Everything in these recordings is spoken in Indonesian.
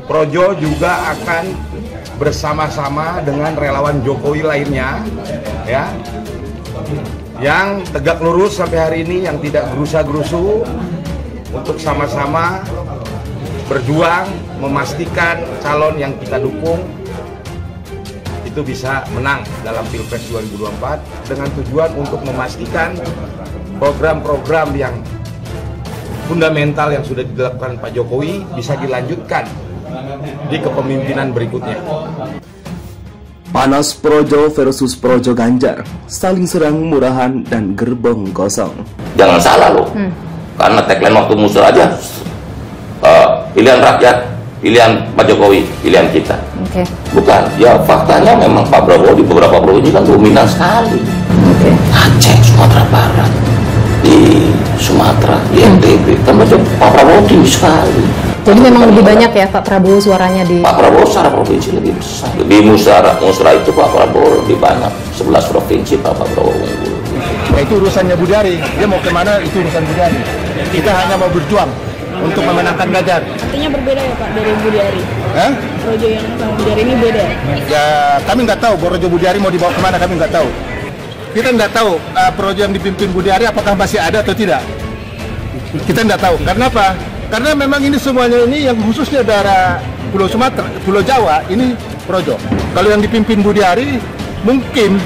Projo juga akan bersama-sama dengan relawan Jokowi lainnya, ya, yang tegak lurus sampai hari ini, yang tidak gerusa-gerusu, untuk sama-sama berjuang memastikan calon yang kita dukung itu bisa menang dalam Pilpres 2024, dengan tujuan untuk memastikan program-program yang fundamental yang sudah dilakukan Pak Jokowi bisa dilanjutkan di kepemimpinan berikutnya. Panas Projo versus Projo Ganjar, saling serang murahan dan gerbong kosong. Jangan salah loh, karena tagline waktu musuh aja, pilihan rakyat, pilihan Pak Jokowi, pilihan kita. Bukan, ya faktanya memang Pak Prabowo di beberapa provinsi kan dominan sekali. Aceh, Sumatera Barat, di Sumatera, di NTB, kan Pak Prabowo tinggi sekali. Jadi memang lebih banyak ya Pak Prabowo suaranya di... Pak Prabowo secara provinsi lebih besar. Di musra itu Pak Prabowo lebih banyak. 11 provinsi Pak Prabowo unggul. Ya, itu urusannya Budari. Dia mau kemana itu urusan Budari. Kita hanya mau berjuang untuk memenangkan Ganjar. Artinya berbeda ya Pak dari Budari? Projo yang sama Budari ini beda? Ya kami nggak tahu Projo Budari mau dibawa kemana, kami nggak tahu. Kita nggak tahu Projo yang dipimpin Budari apakah masih ada atau tidak. Kita nggak tahu. Karena apa? Karena memang ini semuanya ini yang khususnya daerah Pulau Sumatera, Pulau Jawa ini Projo. Kalau yang dipimpin Budari mungkin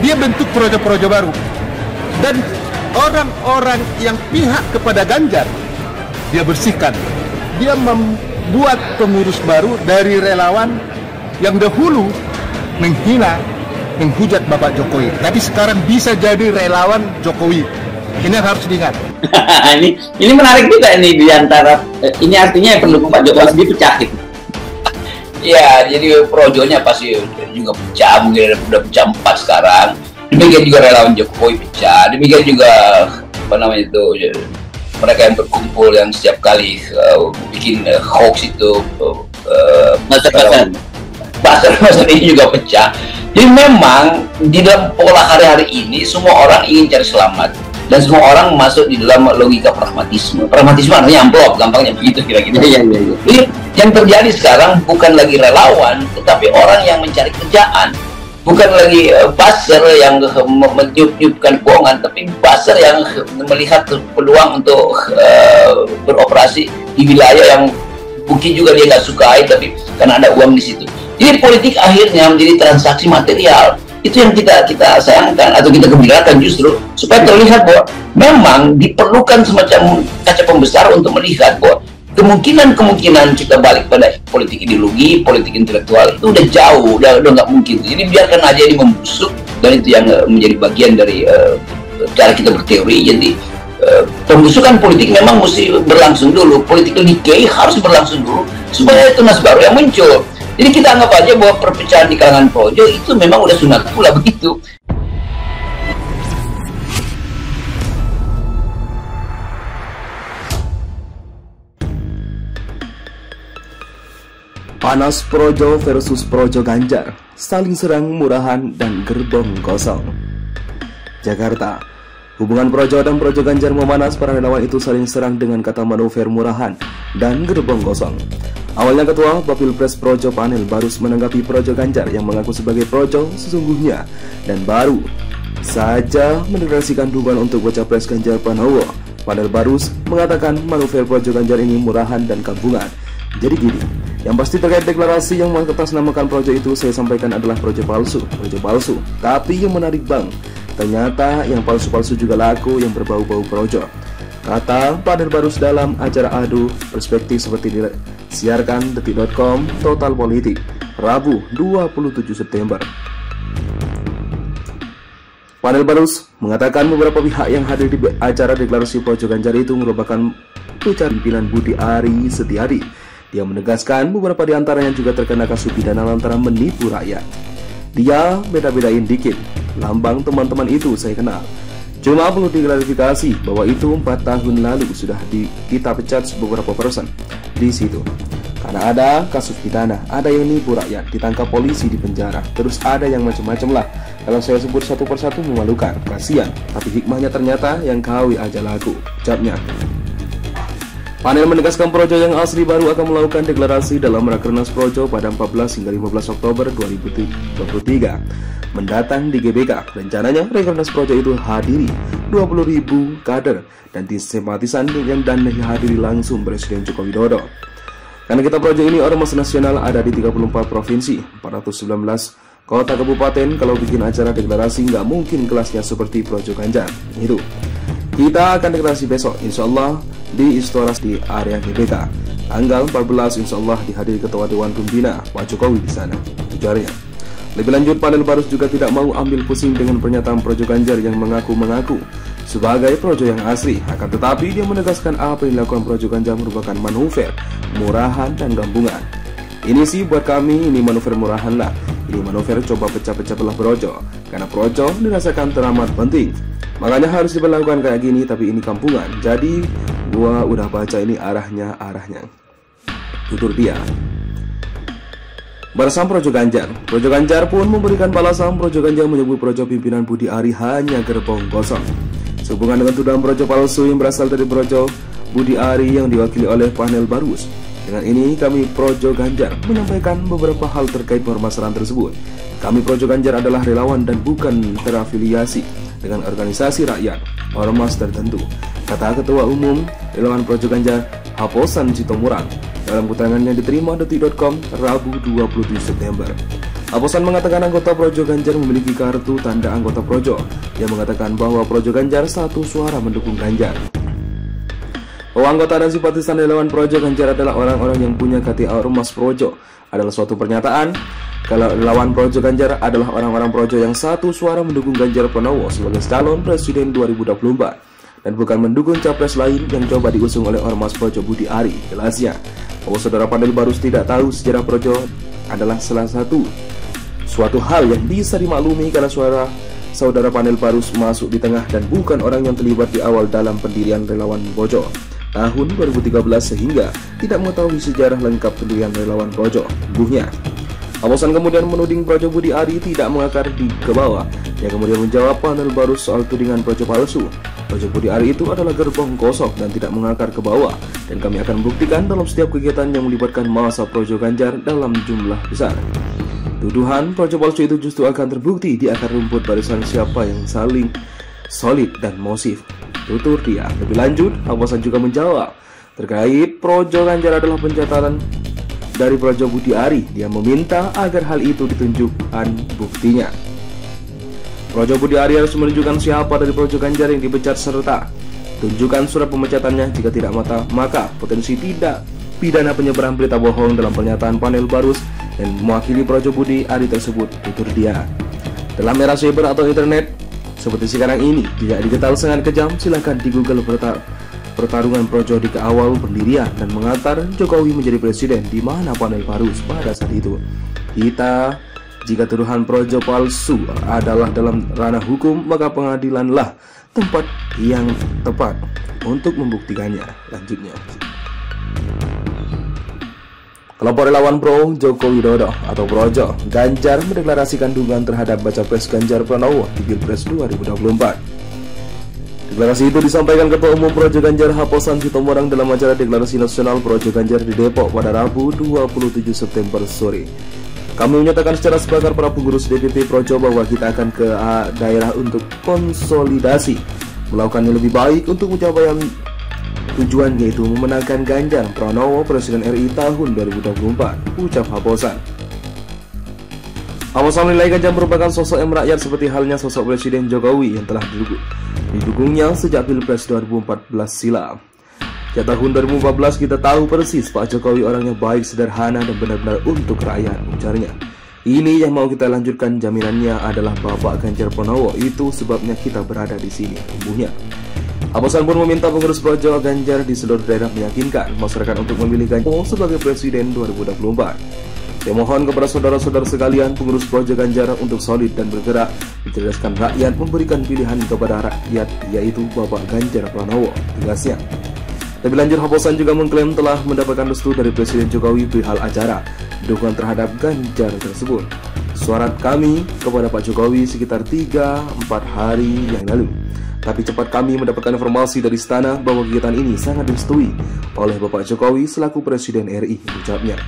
dia bentuk Projo-Projo baru. Dan orang-orang yang pihak kepada Ganjar dia bersihkan. Dia membuat pengurus baru dari relawan yang dahulu menghina, menghujat Bapak Jokowi. Tapi sekarang bisa jadi relawan Jokowi. Ini yang harus diingat. ini menarik juga ini diantara ini artinya pendukung Pak Jokowi sendiri pecah gitu. Ya, jadi Projonya pasti juga pecah, mungkin udah pecah 4 sekarang. Demikian juga relawan Jokowi pecah. Demikian juga apa namanya itu mereka yang berkumpul yang setiap kali bikin hoax itu pasar ini juga pecah. Jadi memang di dalam pola hari-hari ini semua orang ingin cari selamat. Dan semua orang masuk di dalam logika pragmatisme. Pragmatisme artinya amplop, gampangnya begitu kira-kira. Jadi yang terjadi sekarang bukan lagi relawan, tetapi orang yang mencari kerjaan. Bukan lagi buzzer yang meniup-niupkan kebohongan, tapi buzzer yang melihat peluang untuk beroperasi di wilayah yang mungkin juga dia nggak sukai, tapi karena ada uang di situ. Jadi politik akhirnya menjadi transaksi material. Itu yang kita sayangkan atau kita gembirakan justru supaya terlihat bahwa memang diperlukan semacam kaca pembesar untuk melihat bahwa kemungkinan kita balik pada politik ideologi, politik intelektual itu udah jauh, udah nggak mungkin. Jadi biarkan aja ini membusuk, dan itu yang menjadi bagian dari cara kita berteori. Jadi pembusukan politik memang mesti berlangsung dulu, political decay harus berlangsung dulu supaya tunas baru yang muncul. Jadi kita anggap aja bahwa perpecahan di kalangan Projo itu memang udah sunat pula begitu. Panas Projo versus Projo Ganjar, saling serang murahan dan gerbong kosong. Jakarta. Hubungan Projo dan Projo Ganjar memanas, para relawan itu saling serang dengan kata manuver murahan dan gerbong kosong. Awalnya Ketua Bapilpres Projo Panel Barus menanggapi Projo Ganjar yang mengaku sebagai Projo sesungguhnya dan baru saja mendeklarasikan dukungan untuk baca pres Ganjar Pranowo. Panel Barus mengatakan manuver Projo Ganjar ini murahan dan kampungan. Jadi gini, yang pasti terkait deklarasi yang mengatasnamakan Projo itu saya sampaikan adalah Projo palsu. Tapi yang menarik bang, ternyata yang palsu-palsu juga laku yang berbau-bau Projo, kata Panel Barus dalam acara adu perspektif seperti disiarkan detik.com Total Politik Rabu 27 September. Panel Barus mengatakan beberapa pihak yang hadir di acara deklarasi Projo Ganjar itu merupakan pimpinan Budi Ari Setiadi. Dia menegaskan beberapa di antaranya juga terkena kasus pidana lantaran menipu rakyat. Dia beda-bedain dikit, lambang teman-teman itu saya kenal. Cuma perlu diklarifikasi bahwa itu 4 tahun lalu sudah kita pecat beberapa person di situ. Karena ada kasus pidana, ada yang nipu rakyat, ditangkap polisi di penjara, terus ada yang macam-macam lah. Kalau saya sebut satu persatu memalukan, kasihan. Tapi hikmahnya ternyata yang kawi aja laku, ucapnya. Panel menegaskan Projo yang asli baru akan melakukan deklarasi dalam Rakernas Projo pada 14 hingga 15 Oktober 2023 mendatang di GBK. Rencananya Rakernas Projo itu hadiri 20.000 kader dan simpatisan yang dan dihadiri langsung Presiden Joko Widodo. Karena kita Projo ini ormas nasional ada di 34 provinsi, 419 kota kabupaten. Kalau bikin acara deklarasi nggak mungkin kelasnya seperti Projo Ganjar. Itu kita akan deklarasi besok insya Allah di Istora di area GBK. Tanggal 14 insya Allah dihadiri Ketua Dewan Pembina Pak Jokowi di sana, ujarnya. Lebih lanjut, panel Barus juga tidak mau ambil pusing dengan pernyataan Projo Ganjar yang mengaku sebagai Projo yang asli. Akan tetapi dia menegaskan apa yang dilakukan Projo Ganjar merupakan manuver, murahan dan gabungan. Ini sih buat kami ini manuver murahan lah. Ini manuver coba pecah-pecah belah Projo, karena Projo dirasakan teramat penting. Makanya harus diberlakukan kayak gini, tapi ini kampungan. Jadi gua udah baca ini arahnya. Tutur dia. Balasan Projo Ganjar. Projo Ganjar pun memberikan balasan. Projo Ganjar menyebut Projo pimpinan Budi Ari hanya gerbong kosong. Sehubungan dengan tuduhan Projo palsu yang berasal dari Projo Budi Ari yang diwakili oleh panel Barus. Dengan ini kami Projo Ganjar menyampaikan beberapa hal terkait permasalahan tersebut. Kami Projo Ganjar adalah relawan dan bukan terafiliasi dengan organisasi rakyat ormas tertentu, kata Ketua Umum Relawan Projo Ganjar Haposan Sitomorang dalam keterangan yang diterima detik.com Rabu 27 September. Haposan mengatakan anggota Projo Ganjar memiliki kartu tanda anggota Projo yang mengatakan bahwa Projo Ganjar satu suara mendukung Ganjar. Bahwa anggota dan simpatisan relawan Projo Ganjar adalah orang-orang yang punya KTA Ormas Projo adalah suatu pernyataan. Kalau relawan Projo Ganjar adalah orang-orang Projo yang satu suara mendukung Ganjar Pranowo sebagai calon presiden 2024 dan bukan mendukung capres lain yang coba diusung oleh ormas Projo Budi Ari. Jelasnya bahwa saudara panel Barus tidak tahu sejarah Projo adalah suatu hal yang bisa dimaklumi karena suara saudara panel Barus masuk di tengah dan bukan orang yang terlibat di awal dalam pendirian relawan Projo tahun 2013 sehingga tidak mengetahui sejarah lengkap pendirian relawan Projo. Buhnya Haposan kemudian menuding Projo Budi Ari tidak mengakar ke bawah. Dia kemudian menjawab panel Barus soal tudingan Projo palsu. Projo Budi Ari itu adalah gerbong kosong dan tidak mengakar ke bawah. Dan kami akan buktikan dalam setiap kegiatan yang melibatkan massa Projo Ganjar dalam jumlah besar. Tuduhan Projo palsu itu justru akan terbukti di akar rumput barisan siapa yang saling solid dan mosif. Tutur dia. Lebih lanjut, Haposan juga menjawab terkait Projo Ganjar adalah pencatatan dari Projo Budi Ari. Dia meminta agar hal itu ditunjukkan buktinya. Projo Budi Ari harus menunjukkan siapa dari Projo Ganjar yang dipecat serta tunjukkan surat pemecatannya. Jika tidak maka potensi tidak pidana penyebaran berita bohong dalam pernyataan panel Barus dan mewakili Projo Budi Ari tersebut, tutur dia. Dalam era cyber atau internet seperti sekarang ini, jika digital sangat kejam, silahkan di Google pertarungan Projo di awal pendirian dan mengantar Jokowi menjadi presiden di mana panel Barus pada saat itu. Jika tuduhan Projo palsu adalah dalam ranah hukum, maka pengadilanlah tempat yang tepat untuk membuktikannya. Lanjutnya, kelompok relawan pro Joko Widodo atau Projo Ganjar mendeklarasikan dukungan terhadap baca pres Ganjar Pranowo di Pilpres 2024. Deklarasi itu disampaikan Ketua Umum Projo Ganjar Haposan Sitomorang dalam acara deklarasi nasional Projo Ganjar di Depok pada Rabu 27 September sore. Kami menyatakan secara sepakat para pengurus DPP Projo bahwa kita akan ke daerah untuk konsolidasi, melakukan yang lebih baik untuk mencapai tujuan, yaitu memenangkan Ganjar Pranowo Presiden RI tahun 2024, ucap Haposan. Haposan menilai Ganjar merupakan sosok yang merakyat seperti halnya sosok Presiden Jokowi yang telah didukungnya sejak Pilpres 2014 silam. Sejak tahun 2014 kita tahu persis Pak Jokowi orangnya baik, sederhana dan benar-benar untuk rakyat, ujarnya. Ini yang mau kita lanjutkan, jaminannya adalah Bapak Ganjar Pranowo, itu sebabnya kita berada di sini, umumnya. Haposan pun meminta pengurus Projo Ganjar di seluruh daerah meyakinkan masyarakat untuk memilih Ganjar sebagai Presiden 2024. Saya mohon kepada saudara-saudara sekalian pengurus Projo Ganjar untuk solid dan bergerak mencerdaskan rakyat, memberikan pilihan kepada rakyat, yaitu Bapak Ganjar Pranowo, tegasnya. Lebih lanjut, Haposan juga mengklaim telah mendapatkan restu dari Presiden Jokowi perihal acara dukungan terhadap Ganjar tersebut. Surat kami kepada Pak Jokowi sekitar 3-4 hari yang lalu. Tapi cepat kami mendapatkan informasi dari istana bahwa kegiatan ini sangat direstui oleh Bapak Jokowi selaku Presiden RI, ucapnya.